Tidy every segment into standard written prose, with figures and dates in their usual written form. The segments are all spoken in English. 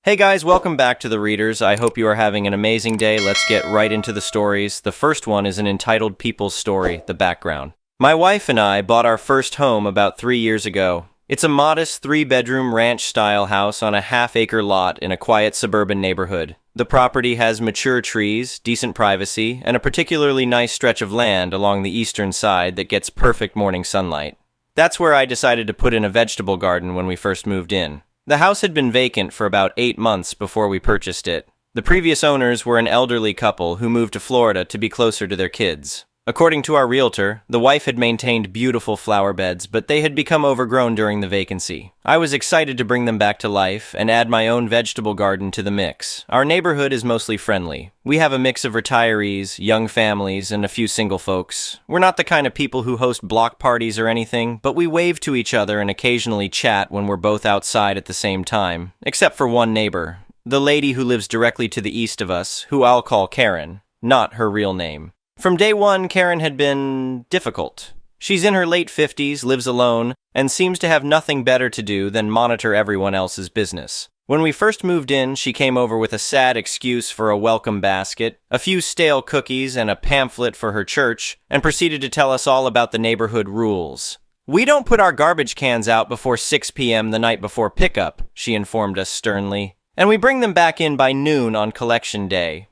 Hey guys, welcome back to The Readers. I hope you are having an amazing day. Let's get right into the stories. The first one is an entitled People's Story, The Background. My wife and I bought our first home about 3 years ago. It's a modest 3-bedroom ranch-style house on a half-acre lot in a quiet suburban neighborhood. The property has mature trees, decent privacy, and a particularly nice stretch of land along the eastern side that gets perfect morning sunlight. That's where I decided to put in a vegetable garden when we first moved in. The house had been vacant for about 8 months before we purchased it. The previous owners were an elderly couple who moved to Florida to be closer to their kids. According to our realtor, the wife had maintained beautiful flower beds, but they had become overgrown during the vacancy. I was excited to bring them back to life and add my own vegetable garden to the mix. Our neighborhood is mostly friendly. We have a mix of retirees, young families, and a few single folks. We're not the kind of people who host block parties or anything, but we wave to each other and occasionally chat when we're both outside at the same time, except for one neighbor, the lady who lives directly to the east of us, who I'll call Karen, not her real name. From day one, Karen had been difficult. She's in her late 50s, lives alone, and seems to have nothing better to do than monitor everyone else's business. When we first moved in, she came over with a sad excuse for a welcome basket, a few stale cookies, and a pamphlet for her church, and proceeded to tell us all about the neighborhood rules. "We don't put our garbage cans out before 6 p.m. the night before pickup," she informed us sternly, "and we bring them back in by noon on collection day.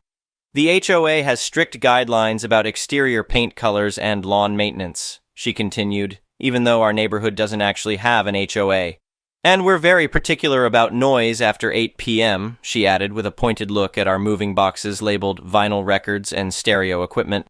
The HOA has strict guidelines about exterior paint colors and lawn maintenance," she continued, even though our neighborhood doesn't actually have an HOA. "And we're very particular about noise after 8 p.m., she added with a pointed look at our moving boxes labeled vinyl records and stereo equipment.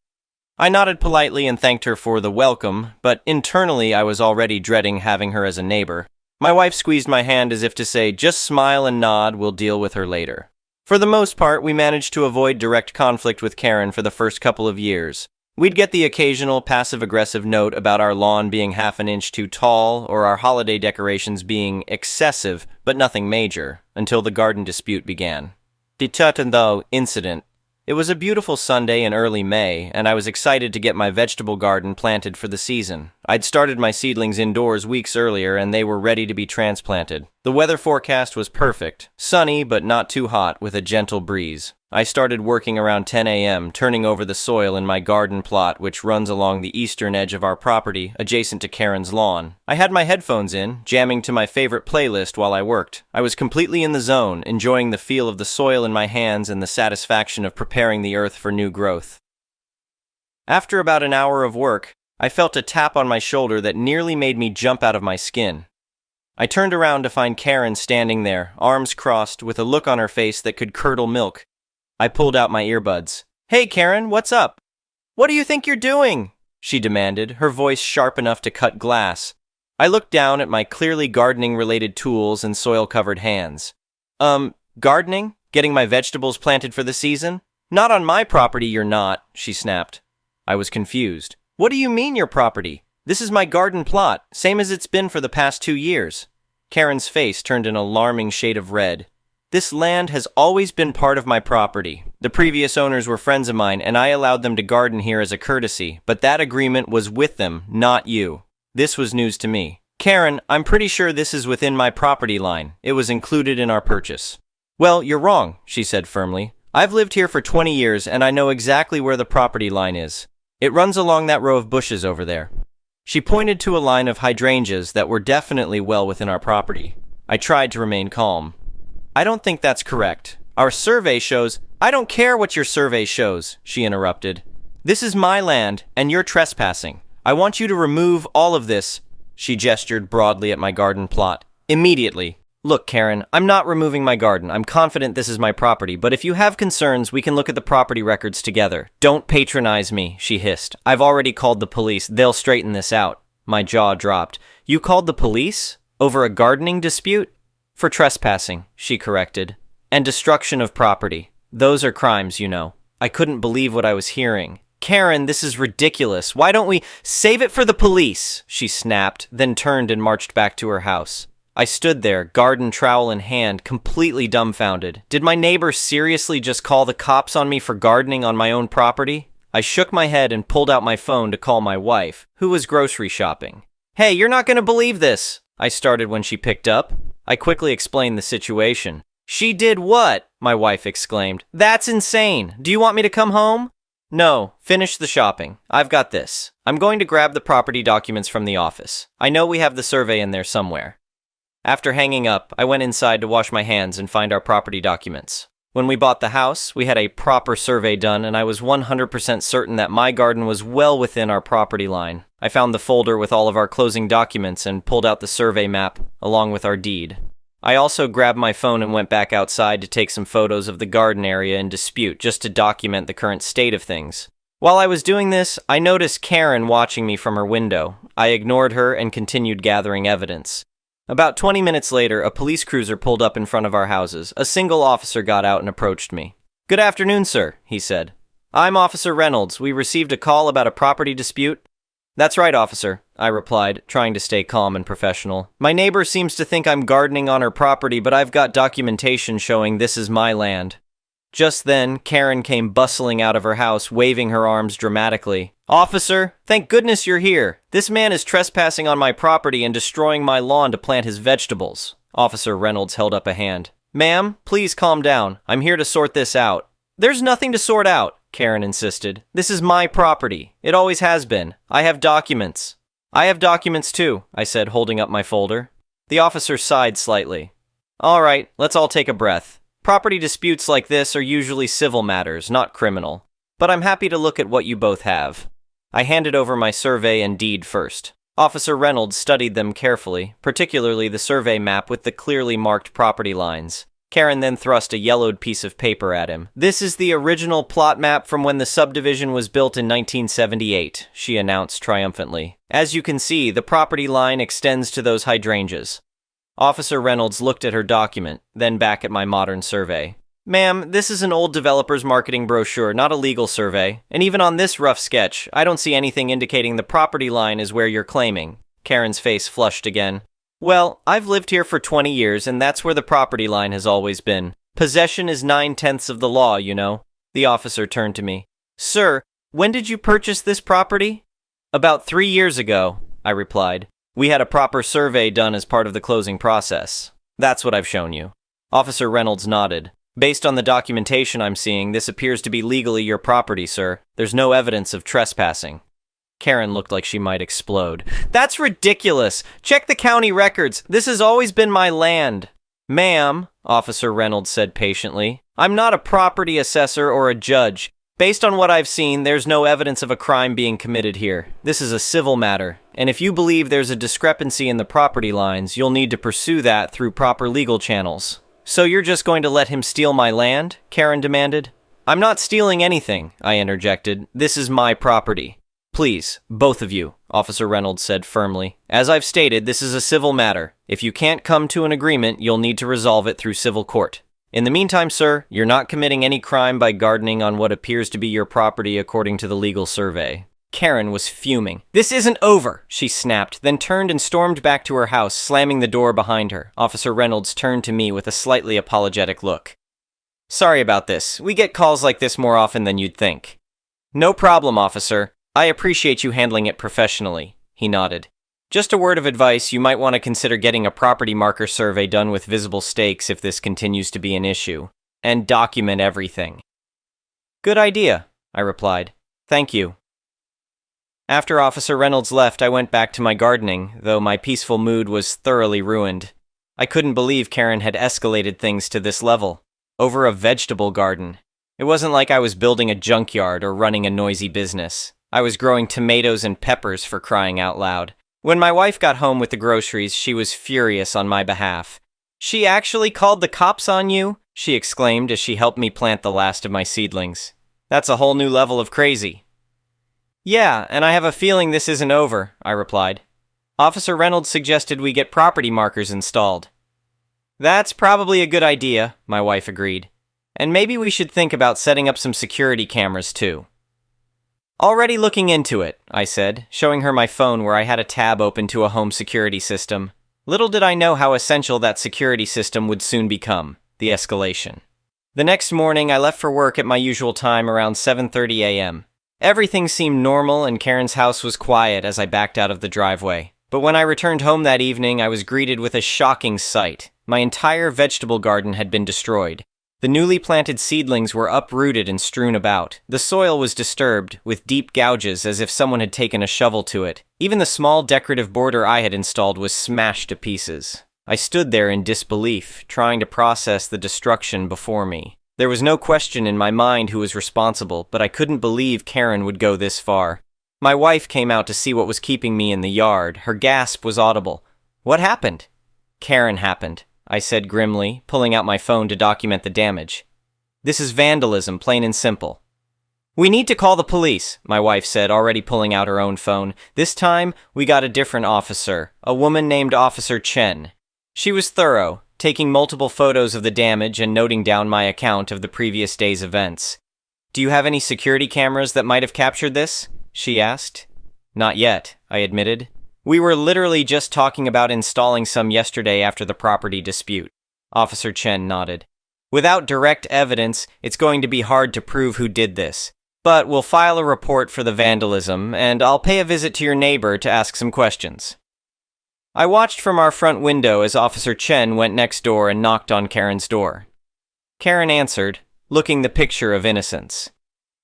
I nodded politely and thanked her for the welcome, but internally I was already dreading having her as a neighbor. My wife squeezed my hand as if to say, "Just smile and nod, we'll deal with her later." For the most part, we managed to avoid direct conflict with Karen for the first couple of years. We'd get the occasional passive-aggressive note about our lawn being half an inch too tall or our holiday decorations being excessive, but nothing major, until the garden dispute began. The Tittle incident. It was a beautiful Sunday in early May, and I was excited to get my vegetable garden planted for the season. I'd started my seedlings indoors weeks earlier, and they were ready to be transplanted. The weather forecast was perfect, sunny but not too hot, with a gentle breeze. I started working around 10 a.m., turning over the soil in my garden plot, which runs along the eastern edge of our property, adjacent to Karen's lawn. I had my headphones in, jamming to my favorite playlist while I worked. I was completely in the zone, enjoying the feel of the soil in my hands and the satisfaction of preparing the earth for new growth. After about an hour of work, I felt a tap on my shoulder that nearly made me jump out of my skin. I turned around to find Karen standing there, arms crossed, with a look on her face that could curdle milk. I pulled out my earbuds. "Hey Karen, what's up?" "What do you think you're doing?" she demanded, her voice sharp enough to cut glass. I looked down at my clearly gardening-related tools and soil-covered hands. Gardening? Getting my vegetables planted for the season?" "Not on my property, you're not," she snapped. I was confused. "What do you mean your property? This is my garden plot, same as it's been for the past 2 years. Karen's face turned an alarming shade of red. "This land has always been part of my property. The previous owners were friends of mine, and I allowed them to garden here as a courtesy, but that agreement was with them, not you." This was news to me. "Karen, I'm pretty sure this is within my property line. It was included in our purchase." "Well, you're wrong," she said firmly. "I've lived here for 20 years, and I know exactly where the property line is. It runs along that row of bushes over there." She pointed to a line of hydrangeas that were definitely well within our property. I tried to remain calm. "I don't think that's correct. Our survey shows—" "I don't care what your survey shows," she interrupted. "This is my land, and you're trespassing. I want you to remove all of this." She gestured broadly at my garden plot. "Immediately." "Look, Karen, I'm not removing my garden. I'm confident this is my property, but if you have concerns, we can look at the property records together." "Don't patronize me," she hissed. "I've already called the police. They'll straighten this out." My jaw dropped. "You called the police? Over a gardening dispute?" "For trespassing," she corrected. "And destruction of property. Those are crimes, you know." I couldn't believe what I was hearing. "Karen, this is ridiculous. Why don't we—" "Save it for the police," she snapped, then turned and marched back to her house. I stood there, garden trowel in hand, completely dumbfounded. Did my neighbor seriously just call the cops on me for gardening on my own property? I shook my head and pulled out my phone to call my wife, who was grocery shopping. "Hey, you're not going to believe this," I started when she picked up. I quickly explained the situation. She did what? My wife exclaimed. That's insane. Do you want me to come home? No, finish the shopping. I've got this. I'm going to grab the property documents from the office. I know we have the survey in there somewhere. After hanging up, I went inside to wash my hands and find our property documents. When we bought the house, we had a proper survey done, and I was 100% certain that my garden was well within our property line. I found the folder with all of our closing documents and pulled out the survey map, along with our deed. I also grabbed my phone and went back outside to take some photos of the garden area in dispute just to document the current state of things. While I was doing this, I noticed Karen watching me from her window. I ignored her and continued gathering evidence. About 20 minutes later, a police cruiser pulled up in front of our houses. A single officer got out and approached me. "Good afternoon, sir," he said. "I'm Officer Reynolds. We received a call about a property dispute." "That's right, officer," I replied, trying to stay calm and professional. "My neighbor seems to think I'm gardening on her property, but I've got documentation showing this is my land." Just then, Karen came bustling out of her house, waving her arms dramatically. "Officer, thank goodness you're here. This man is trespassing on my property and destroying my lawn to plant his vegetables." Officer Reynolds held up a hand. "Ma'am, please calm down. I'm here to sort this out." "There's nothing to sort out," Karen insisted. "This is my property. It always has been. I have documents." "I have documents too," I said, holding up my folder. The officer sighed slightly. "All right, let's all take a breath. Property disputes like this are usually civil matters, not criminal. But I'm happy to look at what you both have." I handed over my survey and deed first. Officer Reynolds studied them carefully, particularly the survey map with the clearly marked property lines. Karen then thrust a yellowed piece of paper at him. "This is the original plot map from when the subdivision was built in 1978, she announced triumphantly. "As you can see, the property line extends to those hydrangeas." Officer Reynolds looked at her document, then back at my modern survey. "Ma'am, this is an old developer's marketing brochure, not a legal survey. And even on this rough sketch, I don't see anything indicating the property line is where you're claiming." Karen's face flushed again. "Well, I've lived here for 20 years, and that's where the property line has always been. Possession is 9/10 of the law, you know." The officer turned to me. "Sir, when did you purchase this property?" "About 3 years ago," I replied. "We had a proper survey done as part of the closing process. That's what I've shown you." Officer Reynolds nodded. "Based on the documentation I'm seeing, this appears to be legally your property, sir. There's no evidence of trespassing." Karen looked like she might explode. "That's ridiculous! Check the county records. This has always been my land." "Ma'am," Officer Reynolds said patiently, "I'm not a property assessor or a judge. Based on what I've seen, there's no evidence of a crime being committed here. This is a civil matter, and if you believe there's a discrepancy in the property lines, you'll need to pursue that through proper legal channels." "So you're just going to let him steal my land?" Karen demanded. "I'm not stealing anything," I interjected. "This is my property." "Please, both of you," Officer Reynolds said firmly. "As I've stated, this is a civil matter. If you can't come to an agreement, you'll need to resolve it through civil court. In the meantime, sir, you're not committing any crime by gardening on what appears to be your property according to the legal survey." Karen was fuming. "This isn't over," she snapped, then turned and stormed back to her house, slamming the door behind her. Officer Reynolds turned to me with a slightly apologetic look. "Sorry about this. We get calls like this more often than you'd think." "No problem, officer. I appreciate you handling it professionally," he nodded. "Just a word of advice, you might want to consider getting a property marker survey done with visible stakes if this continues to be an issue, and document everything." "Good idea," I replied. "Thank you." After Officer Reynolds left, I went back to my gardening, though my peaceful mood was thoroughly ruined. I couldn't believe Karen had escalated things to this level, over a vegetable garden. It wasn't like I was building a junkyard or running a noisy business. I was growing tomatoes and peppers, for crying out loud. When my wife got home with the groceries, she was furious on my behalf. "She actually called the cops on you?" she exclaimed as she helped me plant the last of my seedlings. "That's a whole new level of crazy." "Yeah, and I have a feeling this isn't over," I replied. "Officer Reynolds suggested we get property markers installed." "That's probably a good idea," my wife agreed. "And maybe we should think about setting up some security cameras too." "Already looking into it," I said, showing her my phone where I had a tab open to a home security system. Little did I know how essential that security system would soon become, the escalation. The next morning, I left for work at my usual time around 7:30 a.m. Everything seemed normal and Karen's house was quiet as I backed out of the driveway. But when I returned home that evening, I was greeted with a shocking sight. My entire vegetable garden had been destroyed. The newly planted seedlings were uprooted and strewn about. The soil was disturbed, with deep gouges as if someone had taken a shovel to it. Even the small decorative border I had installed was smashed to pieces. I stood there in disbelief, trying to process the destruction before me. There was no question in my mind who was responsible, but I couldn't believe Karen would go this far. My wife came out to see what was keeping me in the yard. Her gasp was audible. "What happened?" "Karen happened," I said grimly, pulling out my phone to document the damage. "This is vandalism, plain and simple." "We need to call the police," my wife said, already pulling out her own phone. This time, we got a different officer, a woman named Officer Chen. She was thorough, taking multiple photos of the damage and noting down my account of the previous day's events. "Do you have any security cameras that might have captured this?" she asked. "Not yet," I admitted. "We were literally just talking about installing some yesterday after the property dispute." Officer Chen nodded. "Without direct evidence, it's going to be hard to prove who did this. But we'll file a report for the vandalism, and I'll pay a visit to your neighbor to ask some questions." I watched from our front window as Officer Chen went next door and knocked on Karen's door. Karen answered, looking the picture of innocence.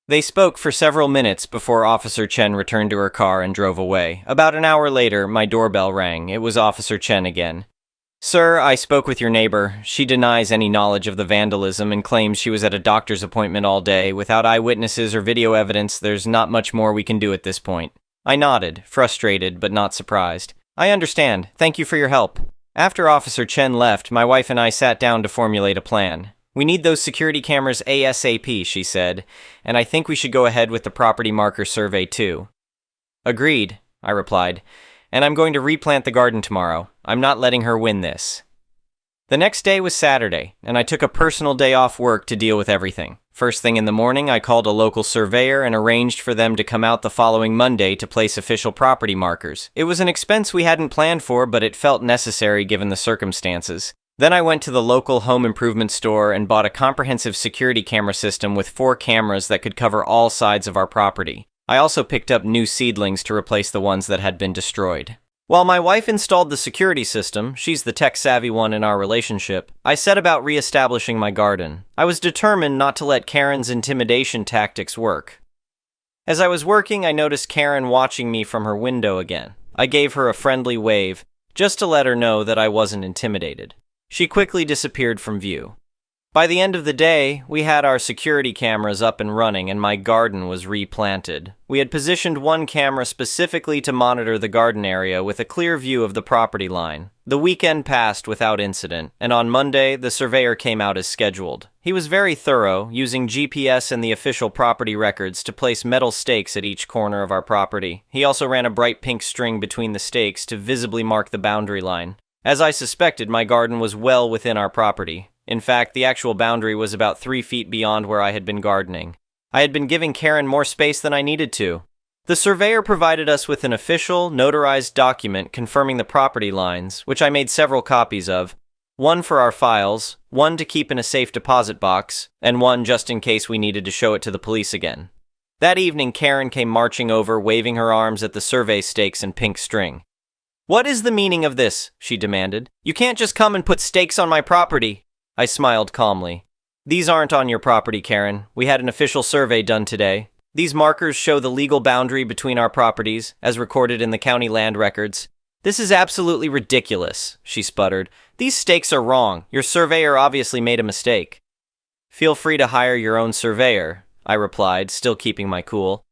They spoke for several minutes before Officer Chen returned to her car and drove away. About an hour later, my doorbell rang. It was Officer Chen again. "Sir, I spoke with your neighbor. She denies any knowledge of the vandalism and claims she was at a doctor's appointment all day. Without eyewitnesses or video evidence, there's not much more we can do at this point." I nodded, frustrated but not surprised. "I understand. Thank you for your help." After Officer Chen left, my wife and I sat down to formulate a plan. "We need those security cameras ASAP," she said, "and I think we should go ahead with the property marker survey too." "Agreed," I replied, "and I'm going to replant the garden tomorrow. I'm not letting her win this." The next day was Saturday, and I took a personal day off work to deal with everything. First thing in the morning, I called a local surveyor and arranged for them to come out the following Monday to place official property markers. It was an expense we hadn't planned for, but it felt necessary given the circumstances. Then I went to the local home improvement store and bought a comprehensive security camera system with 4 cameras that could cover all sides of our property. I also picked up new seedlings to replace the ones that had been destroyed. While my wife installed the security system, she's the tech-savvy one in our relationship, I set about re-establishing my garden. I was determined not to let Karen's intimidation tactics work. As I was working, I noticed Karen watching me from her window again. I gave her a friendly wave, just to let her know that I wasn't intimidated. She quickly disappeared from view. By the end of the day, we had our security cameras up and running and my garden was replanted. We had positioned one camera specifically to monitor the garden area with a clear view of the property line. The weekend passed without incident, and on Monday, the surveyor came out as scheduled. He was very thorough, using GPS and the official property records to place metal stakes at each corner of our property. He also ran a bright pink string between the stakes to visibly mark the boundary line. As I suspected, my garden was well within our property. In fact, the actual boundary was about 3 feet beyond where I had been gardening. I had been giving Karen more space than I needed to. The surveyor provided us with an official, notarized document confirming the property lines, which I made several copies of. One for our files, one to keep in a safe deposit box, and one just in case we needed to show it to the police again. That evening, Karen came marching over, waving her arms at the survey stakes and pink string. "What is the meaning of this?" she demanded. "You can't just come and put stakes on my property." I smiled calmly. "These aren't on your property, Karen. We had an official survey done today. These markers show the legal boundary between our properties, as recorded in the county land records." "This is absolutely ridiculous," she sputtered. "These stakes are wrong. Your surveyor obviously made a mistake." "Feel free to hire your own surveyor," I replied, still keeping my cool.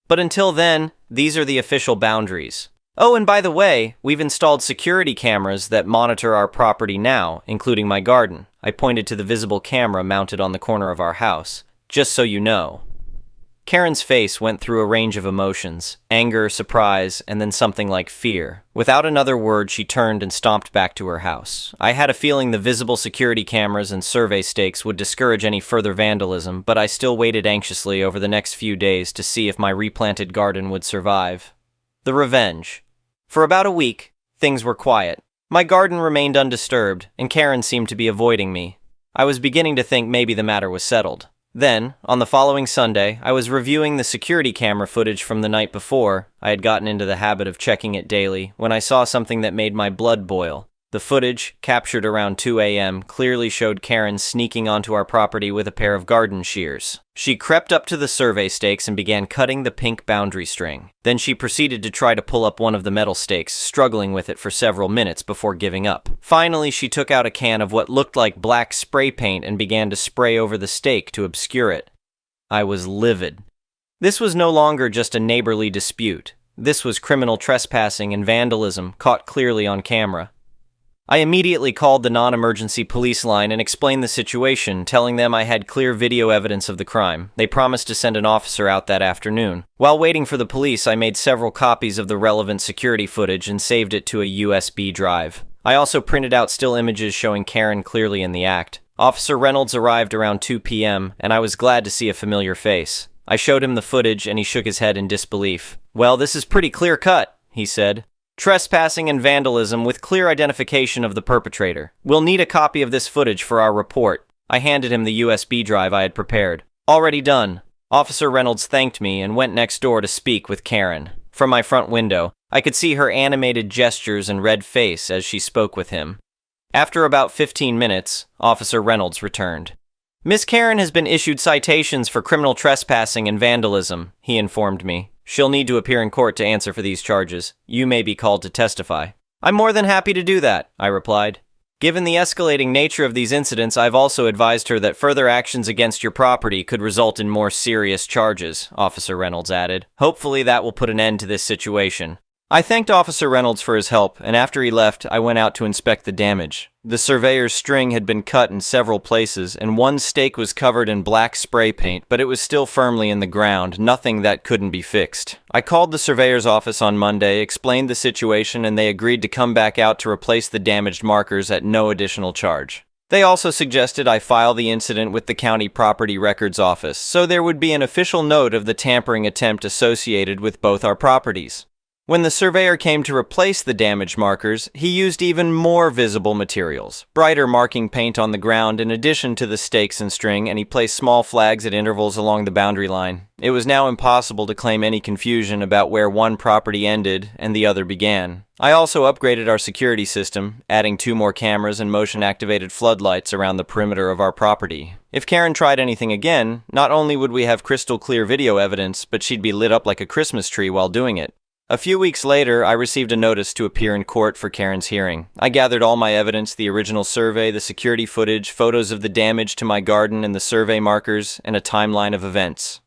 "But until then, these are the official boundaries. Oh, and by the way, we've installed security cameras that monitor our property now, including my garden." I pointed to the visible camera mounted on the corner of our house. "Just so you know." Karen's face went through a range of emotions: anger, surprise, and then something like fear. Without another word, she turned and stomped back to her house. I had a feeling the visible security cameras and survey stakes would discourage any further vandalism, but I still waited anxiously over the next few days to see if my replanted garden would survive. The revenge. For about a week, things were quiet. My garden remained undisturbed, and Karen seemed to be avoiding me. I was beginning to think maybe the matter was settled. Then, on the following Sunday, I was reviewing the security camera footage from the night before. I had gotten into the habit of checking it daily, when I saw something that made my blood boil. The footage, captured around 2 a.m., clearly showed Karen sneaking onto our property with a pair of garden shears. She crept up to the survey stakes and began cutting the pink boundary string. Then she proceeded to try to pull up one of the metal stakes, struggling with it for several minutes before giving up. Finally, she took out a can of what looked like black spray paint and began to spray over the stake to obscure it. I was livid. This was no longer just a neighborly dispute. This was criminal trespassing and vandalism, caught clearly on camera. I immediately called the non-emergency police line and explained the situation, telling them I had clear video evidence of the crime. They promised to send an officer out that afternoon. While waiting for the police, I made several copies of the relevant security footage and saved it to a USB drive. I also printed out still images showing Karen clearly in the act. Officer Reynolds arrived around 2 p.m., and I was glad to see a familiar face. I showed him the footage, and he shook his head in disbelief. "Well, this is pretty clear-cut," he said. "Trespassing and vandalism with clear identification of the perpetrator. We'll need a copy of this footage for our report." I handed him the USB drive I had prepared. "Already done." Officer Reynolds thanked me and went next door to speak with Karen. From my front window, I could see her animated gestures and red face as she spoke with him. After about 15 minutes, Officer Reynolds returned. "Miss Karen has been issued citations for criminal trespassing and vandalism," he informed me. "She'll need to appear in court to answer for these charges. You may be called to testify." "I'm more than happy to do that," I replied. "Given the escalating nature of these incidents, I've also advised her that further actions against your property could result in more serious charges," Officer Reynolds added. "Hopefully that will put an end to this situation." I thanked Officer Reynolds for his help, and after he left, I went out to inspect the damage. The surveyor's string had been cut in several places, and one stake was covered in black spray paint, but it was still firmly in the ground, nothing that couldn't be fixed. I called the surveyor's office on Monday, explained the situation, and they agreed to come back out to replace the damaged markers at no additional charge. They also suggested I file the incident with the county property records office, so there would be an official note of the tampering attempt associated with both our properties. When the surveyor came to replace the damaged markers, he used even more visible materials, brighter marking paint on the ground in addition to the stakes and string, and he placed small flags at intervals along the boundary line. It was now impossible to claim any confusion about where one property ended and the other began. I also upgraded our security system, adding 2 more cameras and motion-activated floodlights around the perimeter of our property. If Karen tried anything again, not only would we have crystal clear video evidence, but she'd be lit up like a Christmas tree while doing it. A few weeks later, I received a notice to appear in court for Karen's hearing. I gathered all my evidence, the original survey, the security footage, photos of the damage to my garden and the survey markers, and a timeline of events.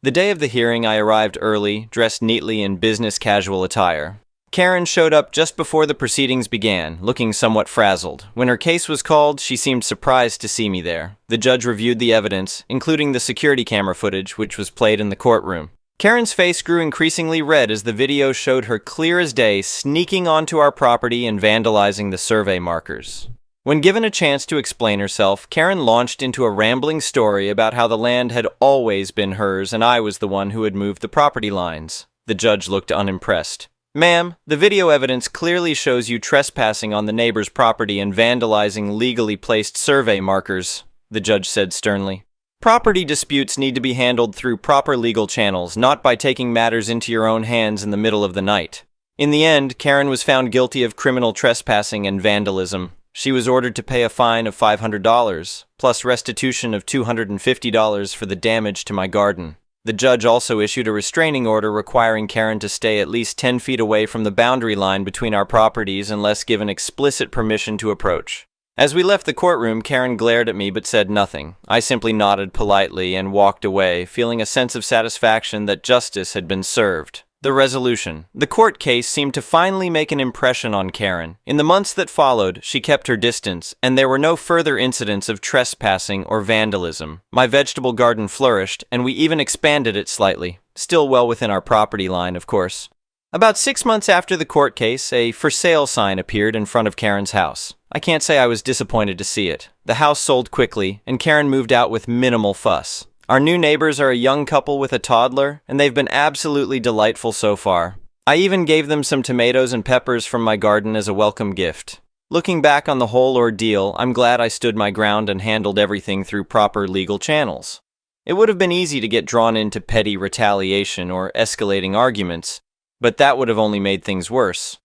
The day of the hearing, I arrived early, dressed neatly in business casual attire. Karen showed up just before the proceedings began, looking somewhat frazzled. When her case was called, she seemed surprised to see me there. The judge reviewed the evidence, including the security camera footage, which was played in the courtroom. Karen's face grew increasingly red as the video showed her clear as day sneaking onto our property and vandalizing the survey markers. When given a chance to explain herself, Karen launched into a rambling story about how the land had always been hers and I was the one who had moved the property lines. The judge looked unimpressed. "Ma'am, the video evidence clearly shows you trespassing on the neighbor's property and vandalizing legally placed survey markers," the judge said sternly. "Property disputes need to be handled through proper legal channels, not by taking matters into your own hands in the middle of the night." In the end, Karen was found guilty of criminal trespassing and vandalism. She was ordered to pay a fine of $500, plus restitution of $250 for the damage to my garden. The judge also issued a restraining order requiring Karen to stay at least 10 feet away from the boundary line between our properties unless given explicit permission to approach. As we left the courtroom, Karen glared at me but said nothing. I simply nodded politely and walked away, feeling a sense of satisfaction that justice had been served. The resolution. The court case seemed to finally make an impression on Karen. In the months that followed, she kept her distance, and there were no further incidents of trespassing or vandalism. My vegetable garden flourished, and we even expanded it slightly. Still well within our property line, of course. About 6 months after the court case, a for sale sign appeared in front of Karen's house. I can't say I was disappointed to see it. The house sold quickly, and Karen moved out with minimal fuss. Our new neighbors are a young couple with a toddler, and they've been absolutely delightful so far. I even gave them some tomatoes and peppers from my garden as a welcome gift. Looking back on the whole ordeal, I'm glad I stood my ground and handled everything through proper legal channels. It would have been easy to get drawn into petty retaliation or escalating arguments, but that would have only made things worse.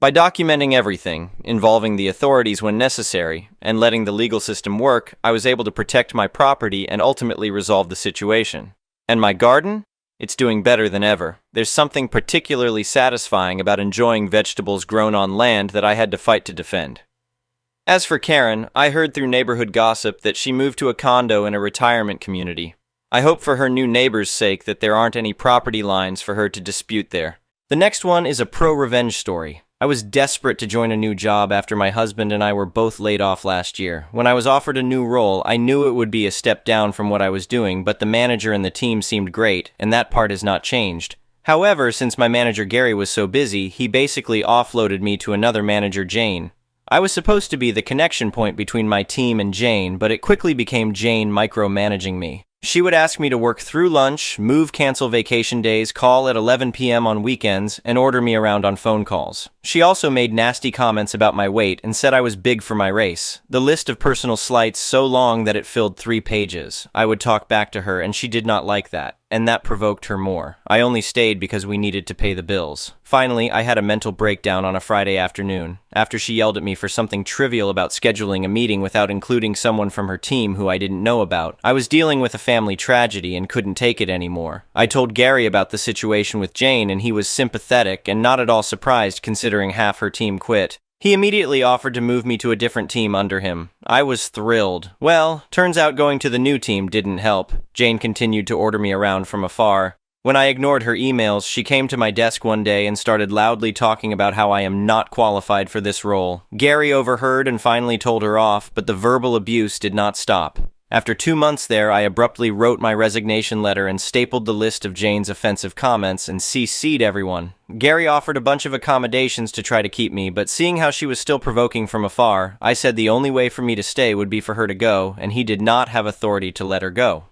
By documenting everything, involving the authorities when necessary, and letting the legal system work, I was able to protect my property and ultimately resolve the situation. And my garden? It's doing better than ever. There's something particularly satisfying about enjoying vegetables grown on land that I had to fight to defend. As for Karen, I heard through neighborhood gossip that she moved to a condo in a retirement community. I hope for her new neighbors' sake that there aren't any property lines for her to dispute there. The next one is a pro-revenge story. I was desperate to join a new job after my husband and I were both laid off last year. When I was offered a new role, I knew it would be a step down from what I was doing, but the manager and the team seemed great, and that part has not changed. However, since my manager Gary was so busy, he basically offloaded me to another manager, Jane. I was supposed to be the connection point between my team and Jane, but it quickly became Jane micromanaging me. She would ask me to work through lunch, cancel vacation days, call at 11 p.m. on weekends, and order me around on phone calls. She also made nasty comments about my weight and said I was big for my race. The list of personal slights so long that it filled 3 pages. I would talk back to her, and she did not like that, and that provoked her more. I only stayed because we needed to pay the bills. Finally, I had a mental breakdown on a Friday afternoon, after she yelled at me for something trivial about scheduling a meeting without including someone from her team who I didn't know about. I was dealing with a family tragedy and couldn't take it anymore. I told Gary about the situation with Jane, and he was sympathetic and not at all surprised considering half her team quit. He immediately offered to move me to a different team under him. I was thrilled. Well, turns out going to the new team didn't help. Jane continued to order me around from afar. When I ignored her emails, she came to my desk one day and started loudly talking about how I am not qualified for this role. Gary overheard and finally told her off, but the verbal abuse did not stop. After 2 months there, I abruptly wrote my resignation letter and stapled the list of Jane's offensive comments and CC'd everyone. Gary offered a bunch of accommodations to try to keep me, but seeing how she was still provoking from afar, I said the only way for me to stay would be for her to go, and he did not have authority to let her go.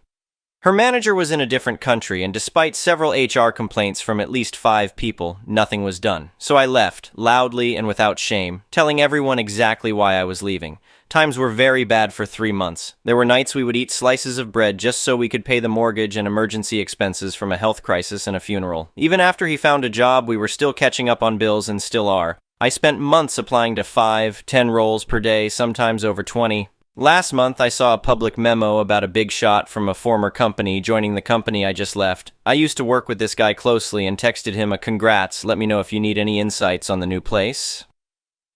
Her manager was in a different country, and despite several HR complaints from at least 5 people, nothing was done. So I left, loudly and without shame, telling everyone exactly why I was leaving. Times were very bad for 3 months. There were nights we would eat slices of bread just so we could pay the mortgage and emergency expenses from a health crisis and a funeral. Even after he found a job, we were still catching up on bills and still are. I spent months applying to 5, 10 roles per day, sometimes over 20. Last month, I saw a public memo about a big shot from a former company joining the company I just left. I used to work with this guy closely and texted him a congrats, let me know if you need any insights on the new place.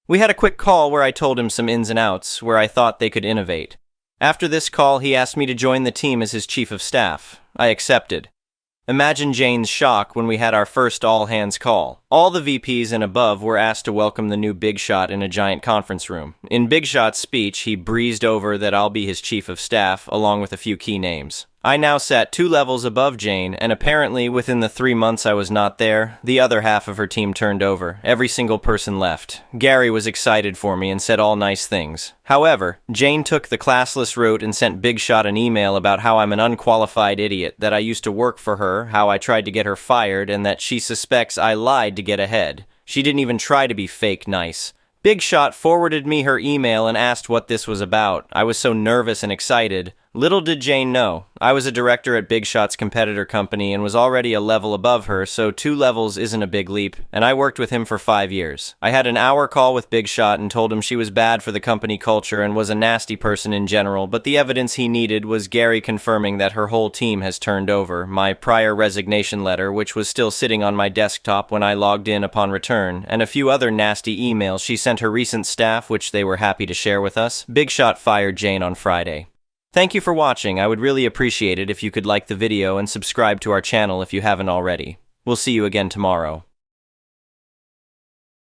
We had a quick call where I told him some ins and outs, where I thought they could innovate. After this call, he asked me to join the team as his chief of staff. I accepted. Imagine Jane's shock when we had our first all-hands call. All the VPs and above were asked to welcome the new Big Shot in a giant conference room. In Big Shot's speech, he breezed over that I'll be his chief of staff, along with a few key names. I now sat 2 levels above Jane, and apparently within the 3 months I was not there, the other half of her team turned over. Every single person left. Gary was excited for me and said all nice things. However, Jane took the classless route and sent Big Shot an email about how I'm an unqualified idiot, that I used to work for her, how I tried to get her fired, and that she suspects I lied to get ahead. She didn't even try to be fake nice. Big Shot forwarded me her email and asked what this was about. I was so nervous and excited. Little did Jane know, I was a director at Big Shot's competitor company and was already a level above her, so 2 levels isn't a big leap, and I worked with him for 5 years. I had an hour call with Big Shot and told him she was bad for the company culture and was a nasty person in general, but the evidence he needed was Gary confirming that her whole team has turned over, my prior resignation letter, which was still sitting on my desktop when I logged in upon return, and a few other nasty emails she sent her recent staff, which they were happy to share with us. Big Shot fired Jane on Friday. Thank you for watching. I would really appreciate it if you could like the video and subscribe to our channel if you haven't already. We'll see you again tomorrow.